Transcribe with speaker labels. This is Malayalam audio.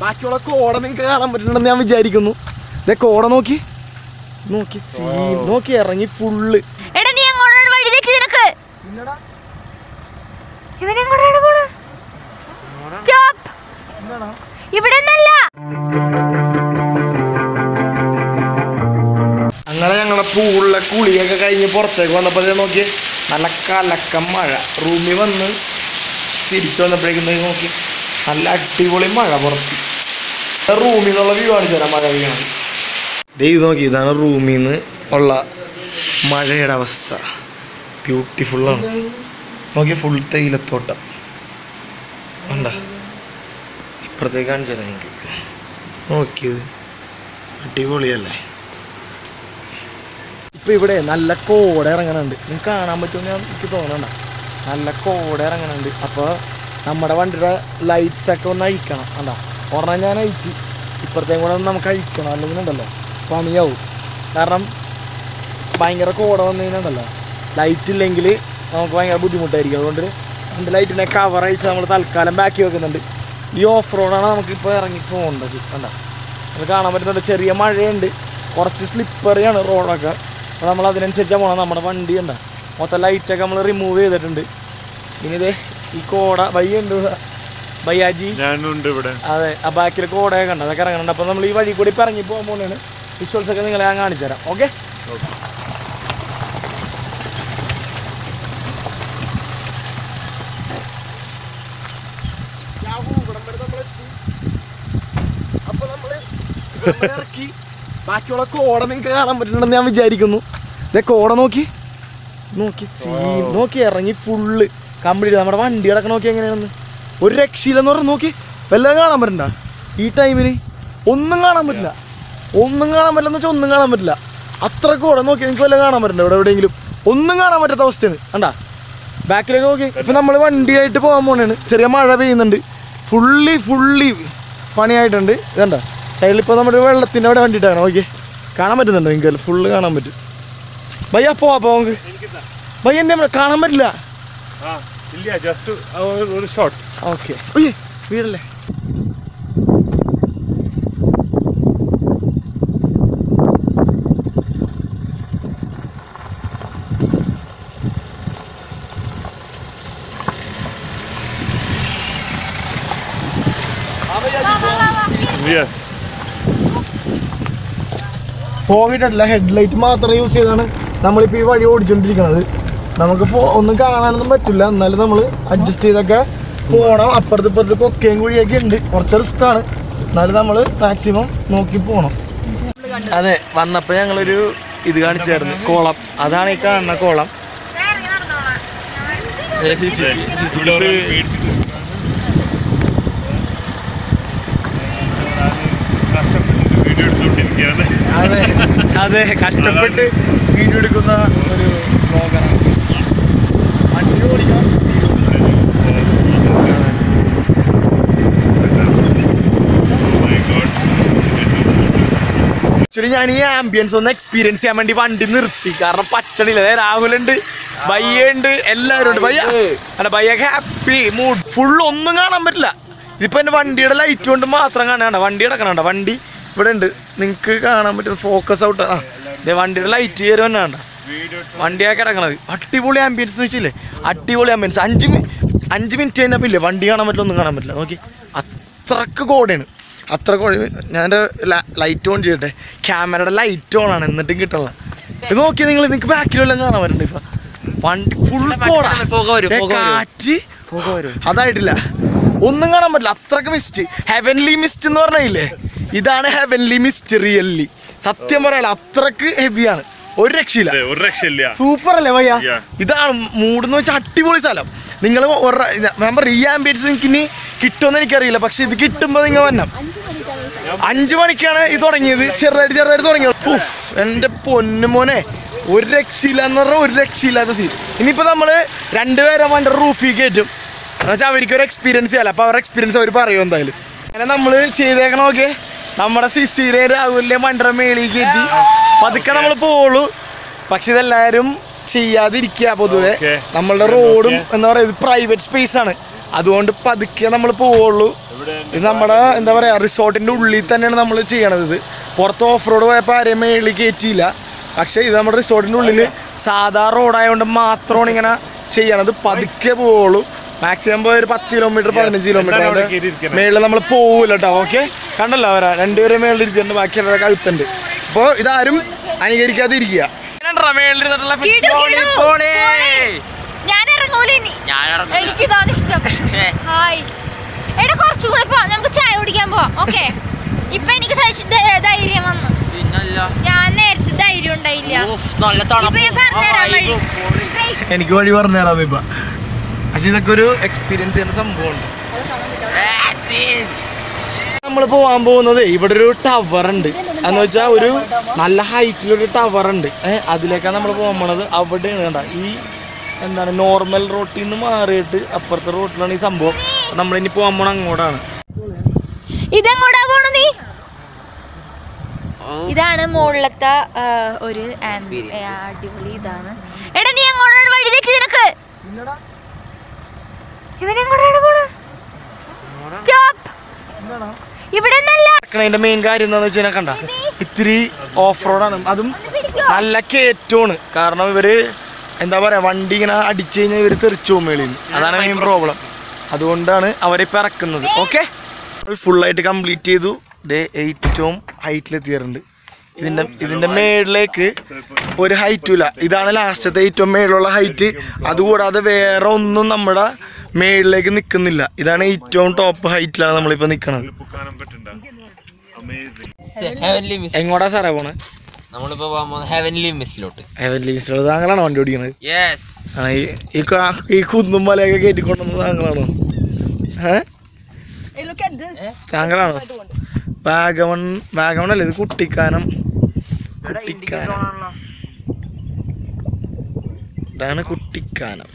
Speaker 1: ബാക്കിയുള്ള കോട നിങ്ങൾക്ക് കാണാൻ പറ്റുന്നുണ്ടെന്ന് ഞാൻ വിചാരിക്കുന്നു. ഇതേ കോട നോക്കി നോക്കി സീൻ നോക്കി ഇറങ്ങി ഫുള്ള്. അങ്ങനെ ഞങ്ങളെ പൂളിലെ കുളിയൊക്കെ കഴിഞ്ഞ് പുറത്തേക്ക് വന്നപ്പോൾ നോക്കി നല്ല കലക്കം മഴ. റൂമിൽ വന്ന് തിരിച്ചു വന്നപ്പോഴേക്കും നോക്കി നല്ല അടിപൊളി മഴ പുറത്ത്. റൂമിൽ നിന്നുള്ള വ്യൂ കാണിച്ചു തരാം. മഴ വീണത് ഇത് നോക്കി. ഇതാണ് റൂമിൽ നിന്ന് ഉള്ള മഴയുടെ അവസ്ഥ. ബ്യൂട്ടിഫുള്ളാണ്. നോക്കി ഫുൾ തേയിലത്തോട്ടം ഉണ്ട. ഇപ്പുറത്തേക്ക് കാണിച്ചു തരാം എനിക്ക്. നോക്കിയത് അടിപൊളിയല്ലേ. ഇപ്പം ഇവിടെ നല്ല കോട ഇറങ്ങുന്നുണ്ട്. നിങ്ങൾക്ക് കാണാൻ പറ്റുമെന്ന് എനിക്ക് തോന്നണ്ട. നല്ല കോട ഇറങ്ങുന്നുണ്ട്. അപ്പോൾ നമ്മുടെ വണ്ടിയുടെ ലൈറ്റ്സൊക്കെ ഒന്ന് അഴിക്കണം. കണ്ടാ ഒരെണ്ണം ഞാൻ അഴിച്ച് ഇപ്പുറത്തേക്കും കൂടെ ഒന്ന് നമുക്ക് അഴിക്കണം. അല്ലെങ്കിൽ ഉണ്ടല്ലോ പണിയാവും. കാരണം ഭയങ്കര കോട വന്നു കഴിഞ്ഞാൽ ലൈറ്റ് ഇല്ലെങ്കിൽ നമുക്ക് ഭയങ്കര ബുദ്ധിമുട്ടായിരിക്കും. അതുകൊണ്ട് രണ്ട് ലൈറ്റിനെ കവർ അഴിച്ച് നമ്മൾ തൽക്കാലം ബാക്കി വെക്കുന്നുണ്ട്. ഈ ഓഫ് റോഡാണ് നമുക്കിപ്പോൾ ഇറങ്ങി പോകേണ്ടത്. കണ്ടാ അത് കാണാൻ പറ്റുന്നുണ്ട്. ചെറിയ മഴയുണ്ട്, കുറച്ച് സ്ലിപ്പറിയാണ് റോഡൊക്കെ. അപ്പോൾ നമ്മൾ അതിനനുസരിച്ചാണ് പോകണം. നമ്മുടെ വണ്ടി ഉണ്ട് മൊത്തം ലൈറ്റൊക്കെ നമ്മൾ റിമൂവ് ചെയ്തിട്ടുണ്ട്. ഇനി ഇതേ ഈ കോട ബയ്യുണ്ട്, ബയ്യാജി ഞാനുണ്ട് ഇവിടെ. അതെ, ആ ബാക്കിൽ കോടയൊക്കെ ഉണ്ട്, അതൊക്കെ ഇറങ്ങുന്നുണ്ട്. അപ്പോൾ നമ്മൾ ഈ വഴി കൂടി ഇപ്പം ഇറങ്ങി പോകാൻ പോകുന്നതാണ്. വിഷ്വൽസൊക്കെ നിങ്ങളെ ഞാൻ കാണിച്ചു തരാം. ഓക്കെ അപ്പോൾ നമ്മൾ ഇറക്കി ബാക്കിയുള്ള കോട നിങ്ങൾക്ക് കാണാൻ പറ്റുന്നുണ്ടെന്ന് ഞാൻ വിചാരിക്കുന്നു. ഇതേ കോട നോക്കി നോക്കി സീൻ നോക്കി ഇറങ്ങി ഫുള്ള് കംപ്ലീറ്റ്. നമ്മുടെ വണ്ടികളൊക്കെ നോക്കി എങ്ങനെയാണെന്ന് ഒരു രക്ഷയില്ലെന്ന് പറഞ്ഞ് നോക്കി. വല്ലതും കാണാൻ പറ്റണ്ട ഈ ടൈമിന്. ഒന്നും കാണാൻ പറ്റില്ല. ഒന്നും കാണാൻ പറ്റില്ലെന്ന് വെച്ചാൽ ഒന്നും കാണാൻ പറ്റില്ല. അത്ര കോട നോക്കി നിങ്ങൾക്ക് വല്ലതും കാണാൻ പറ്റണ്ട. ഇവിടെ എവിടെയെങ്കിലും ഒന്നും കാണാൻ പറ്റാത്ത അവസ്ഥയാണ്. കണ്ടാ ബാക്കിലേക്ക് നോക്കി. ഇപ്പം നമ്മൾ വണ്ടിയായിട്ട് പോകാൻ പോകണേണ്. ചെറിയ മഴ പെയ്യുന്നുണ്ട്. ഫുള്ളി പണിയായിട്ടുണ്ട്. ഇതണ്ട സൈഡിൽ ഇപ്പോൾ നമ്മുടെ വെള്ളത്തിൻ്റെ അവിടെ വണ്ടിയിട്ടാണ്. ഓക്കെ കാണാൻ പറ്റുന്നുണ്ടോ നിങ്ങൾക്ക്? ഫുള്ള് കാണാൻ പറ്റും. ഭയ്യ പോവാ നമുക്ക്. ഭയ്യ എന്താ കാണാൻ പറ്റില്ല. ഓക്കെ വീടല്ലേ. പോയിട്ടല്ല, ഹെഡ്ലൈറ്റ് മാത്രം യൂസ് ചെയ്താണ് നമ്മളിപ്പോൾ ഈ വഴി ഓടിച്ചുകൊണ്ടിരിക്കുന്നത്. നമുക്ക് ഒന്നും കാണാനൊന്നും പറ്റില്ല. എന്നാലും നമ്മൾ അഡ്ജസ്റ്റ് ചെയ്തൊക്കെ പോകണം. അപ്പുറത്ത് ഇപ്പുറത്ത് കൊക്കയും കുഴിയൊക്കെ ഉണ്ട്, കുറച്ച് റിസ്ക്കാണ്. എന്നാലും നമ്മൾ മാക്സിമം നോക്കി പോകണം. അതെ, വന്നപ്പോൾ ഞങ്ങളൊരു ഇത് കാണിച്ചായിരുന്നു, കോളം. അതാണ് ഈ കാണുന്ന കോളം. അതെ അതെ, കഷ്ടപ്പെട്ട് വീഡിയോ എടുക്കുന്ന ഒരു ബ്ലോഗറാണ്. വണ്ടി ഓടിക്കണം. ആക്ച്വലി ഞാൻ ഈ ആംബിയൻസ് ഒന്ന് എക്സ്പീരിയൻസ് ചെയ്യാൻ വേണ്ടി വണ്ടി നിർത്തി. കാരണം പച്ചടിയില്ല. രാഹുലുണ്ട്, ബയ്യുണ്ട്, എല്ലാവരും ഉണ്ട്. ബയ്യൊക്കെ ഹാപ്പി മൂഡ്. ഫുൾ ഒന്നും കാണാൻ പറ്റില്ല. ഇതിപ്പോൾ എൻ്റെ വണ്ടിയുടെ ലൈറ്റ് കൊണ്ട് മാത്രം കാണാണ്ട. വണ്ടി കിടക്കണണ്ട. വണ്ടി ഇവിടെ ഉണ്ട്, നിങ്ങൾക്ക് കാണാൻ പറ്റും. Focus out. ആ ഇതേ വണ്ടിയുടെ ലൈറ്റ് കയറി വന്നാണ്ട വണ്ടിയൊക്കെ കിടക്കണത്. അടിപൊളി ആംബിയൻസ് വെച്ചില്ലേ, അടിപൊളി ആംബിയൻസ്. 5 മിനിറ്റ് കഴിഞ്ഞപ്പോൾ ഇല്ലേ വണ്ടി കാണാൻ പറ്റില്ല, ഒന്നും കാണാൻ പറ്റില്ല. നോക്കി അത്രക്ക് കോടയാണ്. അത്ര കോട. ഞാൻ എൻ്റെ ലൈറ്റ് ഓൺ ചെയ്യട്ടെ. ക്യാമറയുടെ ലൈറ്റ് ഓൺ ആണ്, എന്നിട്ടും കിട്ടണ. ഇത് നോക്കി നിങ്ങൾ, നിങ്ങൾക്ക് ബാക്കിലെല്ലാം കാണാൻ പറ്റുന്നുണ്ട്. ഇപ്പം വണ്ടി ഫുൾ കോട, കാറ്റ് അതായിട്ടില്ല, ഒന്നും കാണാൻ പറ്റില്ല. അത്രക്ക് മിസ്റ്റ്, ഹെവൻലി മിസ്റ്റ് എന്ന് പറഞ്ഞില്ലേ, ഇതാണ് ഹെവൻലി മിസ്റ്റ്. റിയലി സത്യം പറയാല അത്രക്ക് ഹെവിയാണ്. ഒരു രക്ഷയില്ല. സൂപ്പർ അല്ലേ ഭയ്യ? ഇതാണ് മൂടെന്ന് വെച്ചാൽ അടിപൊളി സ്ഥലം. നിങ്ങൾ ഞാൻ പറയും, ഈ ആംബിയൻസ് നിങ്ങൾക്ക് ഇനി കിട്ടുമെന്ന് എനിക്കറിയില്ല. പക്ഷെ ഇത് കിട്ടുമ്പോൾ നിങ്ങൾ വന്നം. 5 മണിക്കാണ് ഇത് തുടങ്ങിയത്, ചെറുതായിട്ട് തുടങ്ങിയത്. എൻ്റെ പൊന്നുമോനെ, ഒരു രക്ഷയില്ല എന്ന് പറഞ്ഞാൽ ഒരു രക്ഷയില്ലാത്ത സീൻ. ഇനിയിപ്പോൾ നമ്മൾ 2 പേരെ വണ്ടി റൂഫിൽ കയറ്റും. എന്നുവെച്ചാൽ അവർക്കൊരു എക്സ്പീരിയൻസ് ചെയ്യാമല്ലോ. അപ്പോൾ അവരുടെ എക്സ്പീരിയൻസ് അവർ പറയും എന്തായാലും. അങ്ങനെ നമ്മൾ ചെയ്തേക്കണമൊക്കെ നമ്മുടെ സിസിയിലെ രാഹുലിലെ വണ്ടിയുടെ മേളിൽ കയറ്റി പതുക്കെ നമ്മൾ പോവുള്ളൂ. പക്ഷെ ഇതെല്ലാവരും ചെയ്യാതിരിക്കുക. പൊതുവെ നമ്മളുടെ റോഡും എന്താ പറയുക, ഇത് പ്രൈവറ്റ് സ്പേസ് ആണ്. അതുകൊണ്ട് പതുക്കെ നമ്മൾ പോവുള്ളൂ. ഇത് നമ്മുടെ എന്താ പറയുക റിസോർട്ടിൻ്റെ ഉള്ളിൽ തന്നെയാണ് നമ്മൾ ചെയ്യണത്. ഇത് പുറത്ത് ഓഫ് റോഡ് പോയപ്പോൾ ആരെയും മേളിൽ കയറ്റിയില്ല. പക്ഷേ ഇത് നമ്മുടെ റിസോർട്ടിൻ്റെ ഉള്ളിൽ സാധാ റോഡായതുകൊണ്ട് മാത്രമാണ് ഇങ്ങനെ ചെയ്യണത്. പതുക്കെ പോവുള്ളൂ. മാക്സിമം പോയി ഒരു 10 കിലോമീറ്റർ 15 കിലോമീറ്റർ മേളിൽ നമ്മൾ പോവില്ല കേട്ടോ. ഓക്കെ, കണ്ടല്ലോ അവരാ രണ്ടുപേരും മേളിൽ ഇരിക്കുന്നുണ്ട്, ബാക്കിയുള്ളവരൊക്കെ അകത്തുണ്ട്. അപ്പോൾ ഇതാരും അനുകരിക്കാതെ ഇരിക്കുക.
Speaker 2: എനിക്കിതാണ് ഇഷ്ടം. എടാ കുറച്ചുകൂടെ പോവാം, നമുക്ക് ചായ കുടിക്കാൻ പോവാം. ഓക്കെ, ഇപ്പൊ എനിക്ക് ധൈര്യം വന്നു. ഞാൻ നേരത്തെ ധൈര്യം ഉണ്ടായില്ല.
Speaker 1: എനിക്ക് വഴി പറഞ്ഞുതരാം ഇപ്പൊ. പക്ഷെ ഇതൊക്കെ ഒരു എക്സ്പീരിയൻസ് ചെയ്യുന്ന സംഭവമുണ്ട്. നമ്മൾ പോകാൻ പോകുന്നത് ഇവിടെ ഒരു ടവർ ഉണ്ട്. എന്ന് വെച്ചാൽ ഒരു നല്ല ഹൈറ്റിലൊരു ടവർ ഉണ്ട്. അതിലേക്കാണ് നമ്മൾ പോകാൻ പോണത്. അവിടെയാണ് കണ്ട ഈ എന്താണ് നോർമൽ റോട്ടിൽ നിന്ന് മാറിയിട്ട് അപ്പുറത്തെ റോട്ടിലാണ് ഈ സംഭവം. നമ്മളിനി പോകാൻ പോണ അങ്ങോട്ടാണ്.
Speaker 2: ഇതെങ്ങോട്ടാ പോണ നീ? ഇതാണ് മുകളിലത്തെ ഒരു അടിപൊളി ഇതാണ്. എടാ നീ അങ്ങോട്ടാണ് വഴി തെറ്റി നിനക്ക്. ഇവനെങ്ങോട്ടാണ് പോണ? സ്റ്റോപ്പ്. ഇവിടെ
Speaker 1: അതിന്റെ മെയിൻ കാര്യം എന്താന്ന് വെച്ച് കഴിഞ്ഞാൽ കണ്ട ഇത്തിരി ഓഫ് റോഡാണ്. അതും നല്ല കയറ്റമാണ്. കാരണം ഇവര് എന്താ പറയാ വണ്ടി ഇങ്ങനെ അടിച്ചു കഴിഞ്ഞാൽ ഇവര് തെറിച്ചു പോകും മേളിൽ നിന്ന്. അതാണ് മെയിൻ പ്രോബ്ലം. അതുകൊണ്ടാണ് അവരിപ്പോൾ ഇറക്കുന്നത്. ഓക്കെ, ഫുള്ളായിട്ട് കംപ്ലീറ്റ് ചെയ്തു. ഏറ്റവും ഹൈറ്റിലെത്തിയിട്ടുണ്ട്. ഇതിന്റെ മേളിലേക്ക് ഒരു ഹൈറ്റും ഇല്ല. ഇതാണ് ലാസ്റ്റത്തെ ഏറ്റവും മേളിലുള്ള ഹൈറ്റ്. അതുകൂടാതെ വേറെ ഒന്നും നമ്മുടെ മേളിലേക്ക് നിൽക്കുന്നില്ല. ഇതാണ് ഏറ്റവും ടോപ്പ് ഹൈറ്റിലാണ് നമ്മളിപ്പോൾ നിൽക്കുന്നത്. എങ്ങോട്ടാ സാറേ പോണേ?
Speaker 3: നമ്മളിപ്പോ ഹെവൻലി മിസ്സിലോട്ട്.
Speaker 1: ഹെവൻലി മിസ്സിലോട്ട്. താങ്കളാണോ വണ്ടി ഓടിക്കുന്നത്? ഈ കുന്നും മലയൊക്കെ കയറ്റിക്കൊണ്ടുവന്നത് താങ്കളാണോ? താങ്കളാണോ? വാഗമൺ അല്ലേ ഇത്? കുട്ടിക്കാനം. ഇതാണ് കുട്ടിക്കാനം.